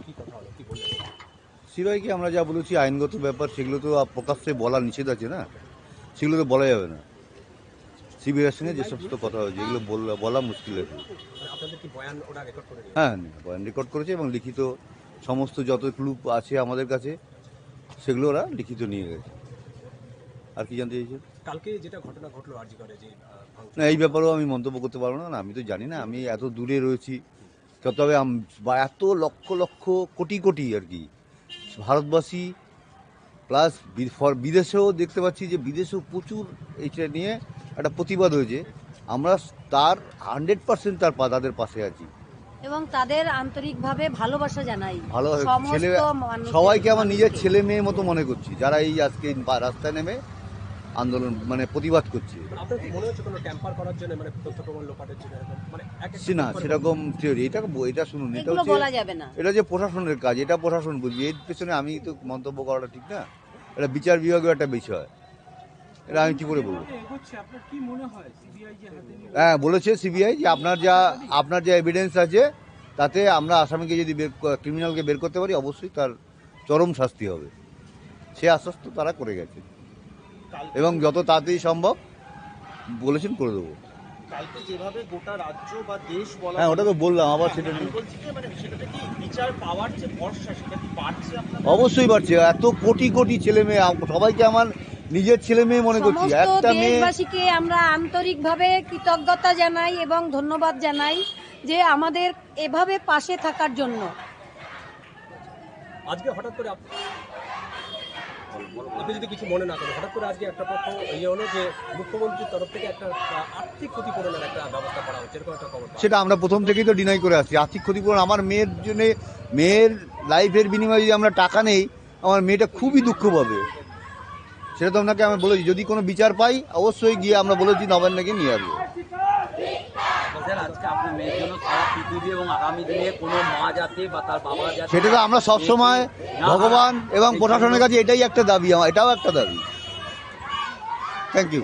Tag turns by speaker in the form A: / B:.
A: কি কথা হলো, কি বললেন?
B: সিবিআইকে আমরা যা বলেছি আইনগত ব্যাপার, সেগুলো তো প্রকাশ্যে বলা নিষেধ আছে না, সেগুলো তো বলা যাবে না। সিবিআইয়ের সঙ্গে যে সমস্ত কথা হয়েছে এগুলো বলা মুশকিল আছে।
A: মানে আপনাদের কি বয়ান ওরা রেকর্ড করে নিয়েছে?
B: হ্যাঁ, বয়ান রেকর্ড করেছে এবং লিখিত সমস্ত যত ক্লু আছে আমাদের কাছে সেগুলো ওরা লিখিত নিয়ে গেছে। আর কি জানতে চাইছেন?
A: কালকে যেটা ঘটনা ঘটলো আরজি করে যে ভাঙচুর,
B: না, এই ব্যাপারেও আমি মন্তব্য করতে পারবো না, আমি তো জানি না, আমি এত দূরে রয়েছি। তবে বা এত লক্ষ লক্ষ কোটি কোটি আর কি ভারতবাসী প্লাস বিদেশেও দেখতে পাচ্ছি যে বিদেশেও প্রচুর এইটা নিয়ে একটা প্রতিবাদ হয়েছে। আমরা তার 100% তাদের পাশে আছি।
C: এবং তাদের আন্তরিকভাবে ভালোবাসা জানাই
B: ভালো ছেলে
C: সমস্ত মানুষের,
B: সবাইকে আমার নিজের
C: মানুষকে।
B: ছেলে মেয়ে মতো মনে করছি, যারা এই আজকে রাস্তায় নেমে আন্দোলন মানে প্রতিবাদ করছে।
A: আপনার কি মনে হচ্ছে কোনো ট্যাম্পার করার জন্য, মানে তথ্য প্রমাণ লোপাটের জন্য এরকম, মানে
B: না, সেরকম থিওরি এটা শুনুন, এটা
C: এগুলো
B: হচ্ছে
C: বলা যাবে না।
B: এটা যে প্রশাসনের কাজ, এটা প্রশাসন বুঝবে, এর পেছনে আমি তো মন্তব্য করাটা ঠিক না। এটা বিচার বিভাগের একটা বিষয়, এটা আমি কি করে বলবো? হ্যাঁ, বলেছে সিবিআই যে আপনার যা এভিডেন্স আছে তাতে আমরা আসামিকে যদি ক্রিমিনালকে বের করতে পারি অবশ্যই তার চরম শাস্তি হবে, সে আশ্বস্ত তারা করে গেছে এবং যত তাড়াতাড়ি সম্ভব বলেছেন করে দেবো।
D: কালকে যেভাবে গোটা রাজ্য বা দেশ বলা,
B: হ্যাঁ, ওটা তো বললাম, আবার সেটা
D: আমি বলছি যে মানে সেটাতে কি বিচার পাওয়ার যে ভরসা সেটা কি বাড়ছে আপনার?
B: অবশ্যই বাড়ছে। এত কোটি কোটি ছেলে মেয়ে, সবাইকে আমার নিজের ছেলে মেয়ে মনে করছি।
C: সমস্ত
B: একটা মেয়ে,
C: দেশবাসীকে আমরা আন্তরিকভাবে কৃতজ্ঞতা জানাই এবং ধন্যবাদ জানাই যে আমাদের এভাবে পাশে থাকার জন্য।
A: আজকে হঠাৎ করে আপনি যদি কিছু মনে না করেন, হঠাৎ করে আজকে একটা পক্ষ ইয়ে হলো যে মুখ্যমন্ত্রীর তরফ থেকে একটা আর্থিক ক্ষতিপূরণের একটা ব্যবস্থা করা হচ্ছে, এরকম একটা খবর।
B: সেটা আমরা প্রথম থেকেই তো ডিনাই করে আসছি। আর্থিক ক্ষতিপূরণ আমার মেয়ের জন্য, মেয়ের লাইফের বিনিময়ে যদি আমরা টাকা নেই, আমার মেয়েটা খুবই দুঃখ পাবে। সেটা তো আপনাকে আমি বলেছি, যদি কোনো বিচার পাই অবশ্যই গিয়ে আমরা বলেছি নবান্নকে নিয়ে আসবো।
D: আজকে আপনার মেয়ের জন্য সারা পৃথিবী এবং আগামী দিনে কোনো মা যাতে বা তার বাবা যাতে,
B: সেটা তো আমরা সবসময় ভগবান এবং প্রশাসনের কাছে এটাই একটা দাবি, এটাও একটা দাবি। Thank you.